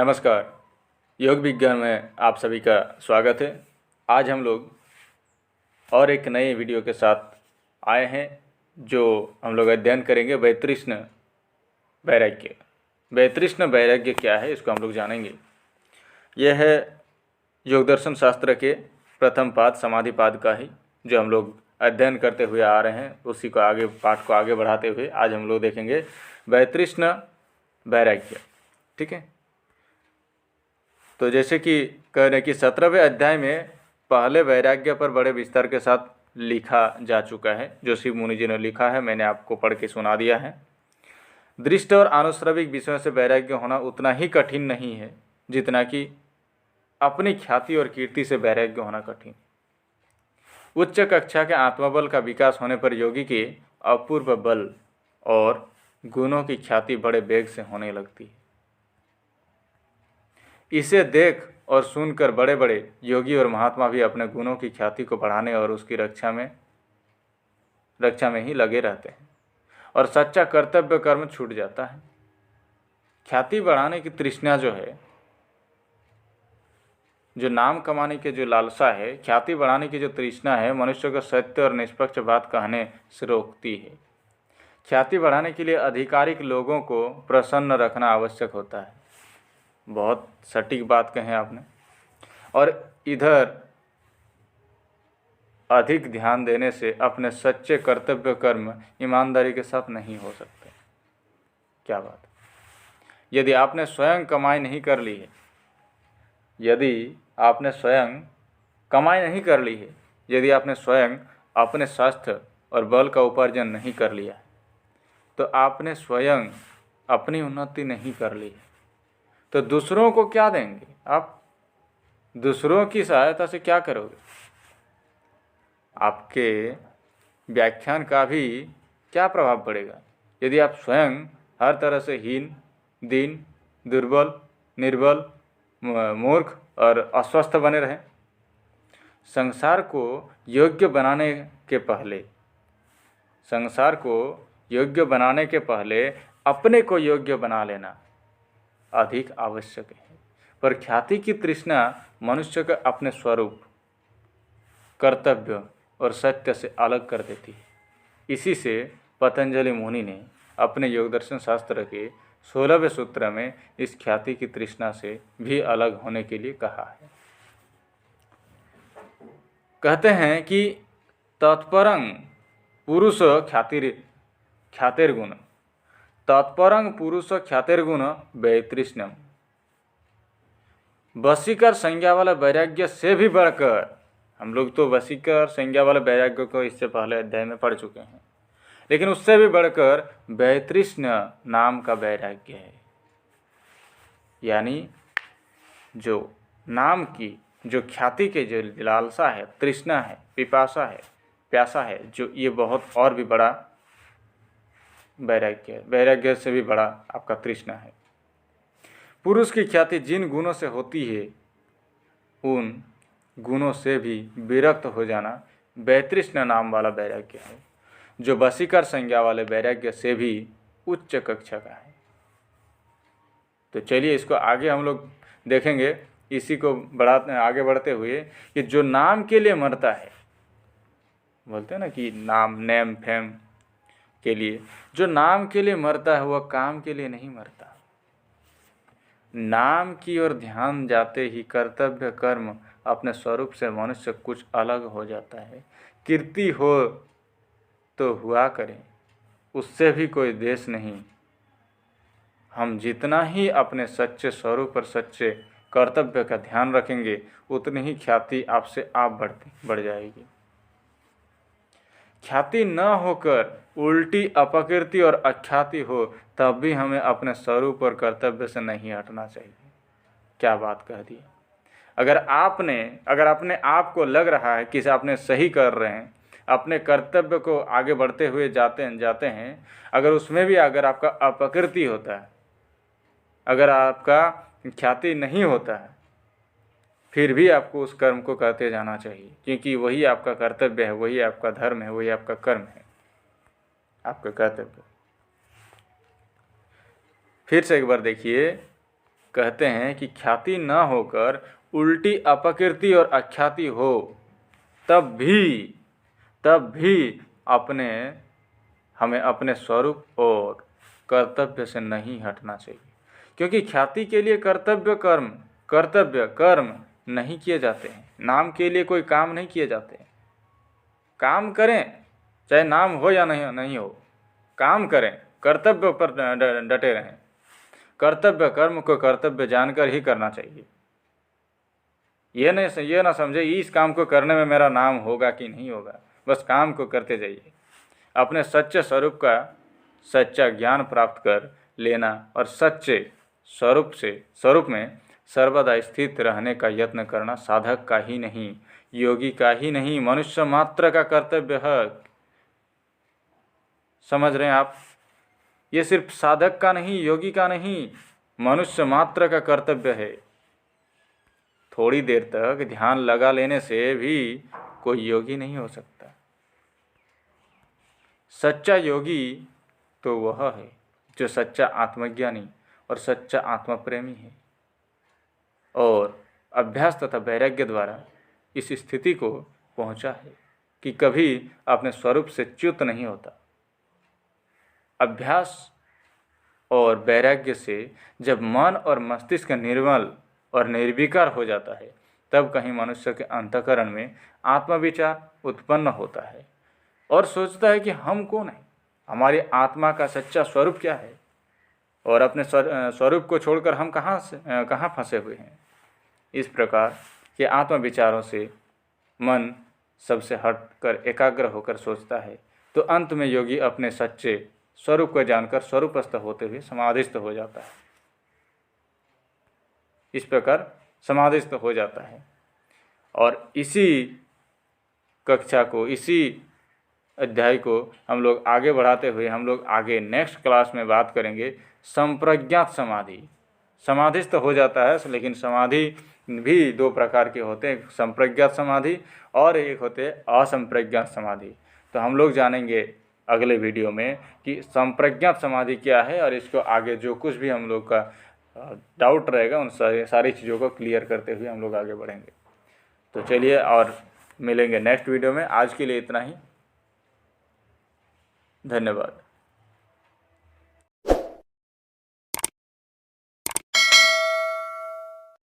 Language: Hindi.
नमस्कार। योग विज्ञान में आप सभी का स्वागत है। आज हम लोग और एक नए वीडियो के साथ आए हैं जो हम लोग अध्ययन करेंगे वैतृष्ण वैराग्य। वैतृष्ण वैराग्य क्या है इसको हम लोग जानेंगे। यह है योग दर्शन शास्त्र के प्रथम पाद समाधि पाद का ही जो हम लोग अध्ययन करते हुए आ रहे हैं। उसी को आगे पाठ को आगे बढ़ाते हुए आज हम लोग देखेंगे वैतृष्ण वैराग्य। ठीक है, तो जैसे कि कह रहे हैं कि 17वें अध्याय में पहले वैराग्य पर बड़े विस्तार के साथ लिखा जा चुका है। जो शिव मुनि जी ने लिखा है मैंने आपको पढ़ के सुना दिया है। दृष्ट और आनुश्रविक विषयों से वैराग्य होना उतना ही कठिन नहीं है जितना कि अपनी ख्याति और कीर्ति से वैराग्य होना कठिन। उच्च कक्षा के आत्मबल का विकास होने पर योगी के अपूर्व बल और गुणों की ख्याति बड़े वेग से होने लगती है। इसे देख और सुनकर बड़े बड़े योगी और महात्मा भी अपने गुणों की ख्याति को बढ़ाने और उसकी रक्षा में ही लगे रहते हैं और सच्चा कर्तव्य कर्म छूट जाता है। ख्याति बढ़ाने की तृष्णा जो है, जो नाम कमाने के जो लालसा है, ख्याति बढ़ाने की जो तृष्णा है, मनुष्य को सत्य और निष्पक्ष बात कहने से रोकती है। ख्याति बढ़ाने के लिए आधिकारिक लोगों को प्रसन्न रखना आवश्यक होता है। बहुत सटीक बात कहें आपने। और इधर अधिक ध्यान देने से अपने सच्चे कर्तव्य कर्म ईमानदारी के साथ नहीं हो सकते। क्या बात। यदि आपने स्वयं कमाई नहीं कर ली है, यदि आपने स्वयं अपने स्वास्थ्य और बल का उपार्जन नहीं कर लिया, तो आपने स्वयं अपनी उन्नति नहीं कर ली है, तो दूसरों को क्या देंगे? आप दूसरों की सहायता से क्या करोगे? आपके व्याख्यान का भी क्या प्रभाव पड़ेगा यदि आप स्वयं हर तरह से हीन, दीन, दुर्बल, निर्बल, मूर्ख और अस्वस्थ बने रहें? संसार को योग्य बनाने के पहले अपने को योग्य बना लेना अधिक आवश्यक है। पर ख्याति की तृष्णा मनुष्य को अपने स्वरूप, कर्तव्य और सत्य से अलग कर देती है। इसी से पतंजलि मुनि ने अपने योग दर्शन शास्त्र के 16वें सूत्र में इस ख्याति की तृष्णा से भी अलग होने के लिए कहा है। कहते हैं कि तत्परं पुरुष ख्यातिर्गुण, तत्परं पुरुष ख्यातिर्गुण वैतृष्ण्यम। वशीकर संज्ञा वाला वैराग्य से भी बढ़कर, हम लोग तो वशीकर संज्ञा वाले वैराग्य को इससे पहले अध्याय में पढ़ चुके हैं, लेकिन उससे भी बढ़कर वैतृष्ण्य नाम का वैराग्य है। यानी जो नाम की, जो ख्याति के जो लालसा है, तृष्णा है, पिपासा है, प्यासा है, जो ये बहुत और भी बड़ा वैराग्य है। वैराग्य से भी बड़ा आपका तृष्णा है। पुरुष की ख्याति जिन गुणों से होती है, उन गुणों से भी विरक्त हो जाना वैतृष्ण नाम वाला वैराग्य है, जो वशीकर संज्ञा वाले वैराग्य से भी उच्च कक्षा का है। तो चलिए इसको आगे हम लोग देखेंगे। इसी को आगे बढ़ते हुए कि जो नाम के लिए मरता है, बोलते हैं ना कि नेम फेम के लिए, जो नाम के लिए मरता है वह काम के लिए नहीं मरता। नाम की ओर ध्यान जाते ही कर्तव्य कर्म अपने स्वरूप से मनुष्य कुछ अलग हो जाता है। कीर्ति हो तो हुआ करे, उससे भी कोई देश नहीं। हम जितना ही अपने सच्चे स्वरूप और सच्चे कर्तव्य का ध्यान रखेंगे, उतनी ही ख्याति आपसे आप बढ़ जाएगी। ख्याति न होकर उल्टी अपकीर्ति और अख्याति हो, तब भी हमें अपने स्वरूप और कर्तव्य से नहीं हटना चाहिए। क्या बात कह दी। अगर अपने आप को लग रहा है कि आपने सही कर रहे हैं, अपने कर्तव्य को आगे बढ़ते हुए जाते हैं, अगर उसमें भी अगर आपका अपकीर्ति होता है, अगर आपका ख्याति नहीं होता है, फिर भी आपको उस कर्म को करते जाना चाहिए, क्योंकि वही आपका कर्तव्य है, वही आपका धर्म है, वही आपका कर्म है, आपका कर्तव्य। फिर से एक बार देखिए कहते हैं कि ख्याति न होकर उल्टी अपकीर्ति और अख्याति हो तब भी हमें अपने स्वरूप और कर्तव्य से नहीं हटना चाहिए, क्योंकि ख्याति के लिए कर्तव्य कर्म नहीं किए जाते हैं। नाम के लिए कोई काम नहीं किए जाते हैं। काम करें, चाहे नाम हो या नहीं हो, काम करें, कर्तव्य पर डटे रहें। कर्तव्य कर्म को कर्तव्य जानकर ही करना चाहिए। ये ना समझे इस काम को करने में मेरा नाम होगा कि नहीं होगा, बस काम को करते जाइए। अपने सच्चे स्वरूप का सच्चा ज्ञान प्राप्त कर लेना और सच्चे स्वरूप में सर्वदा स्थित रहने का यत्न करना साधक का ही नहीं, योगी का ही नहीं, मनुष्य मात्र का कर्तव्य है। समझ रहे हैं आप? ये सिर्फ साधक का नहीं, योगी का नहीं, मनुष्य मात्र का कर्तव्य है। थोड़ी देर तक ध्यान लगा लेने से भी कोई योगी नहीं हो सकता। सच्चा योगी तो वह है जो सच्चा आत्मज्ञानी और सच्चा आत्मप्रेमी है और अभ्यास तथा वैराग्य द्वारा इस स्थिति को पहुंचा है कि कभी अपने स्वरूप से च्युत नहीं होता। अभ्यास और वैराग्य से जब मन और मस्तिष्क निर्मल और निर्विकार हो जाता है, तब कहीं मनुष्य के अंतःकरण में आत्मविचार उत्पन्न होता है और सोचता है कि हम कौन हैं, हमारी आत्मा का सच्चा स्वरूप क्या है और अपने स्वरूप को छोड़कर हम कहाँ फंसे हुए हैं। इस प्रकार के आत्मविचारों से मन सबसे हटकर एकाग्र होकर सोचता है, तो अंत में योगी अपने सच्चे स्वरूप को जानकर स्वरूपस्थ होते हुए समाधिस्थ हो जाता है। इस प्रकार समाधिस्थ हो जाता है। और इसी कक्षा को, इसी अध्याय को हम लोग आगे बढ़ाते हुए हम लोग आगे नेक्स्ट क्लास में बात करेंगे संप्रज्ञात समाधि। समाधिस्थ हो जाता है, लेकिन समाधि भी दो प्रकार के होते हैं, संप्रज्ञात समाधि और एक होते हैं असंप्रज्ञात समाधि। तो हम लोग जानेंगे अगले वीडियो में कि संप्रज्ञात समाधि क्या है और इसको आगे जो कुछ भी हम लोग का डाउट रहेगा उन सारी चीज़ों को क्लियर करते हुए हम लोग आगे बढ़ेंगे। तो चलिए और मिलेंगे नेक्स्ट वीडियो में। आज के लिए इतना ही। धन्यवाद।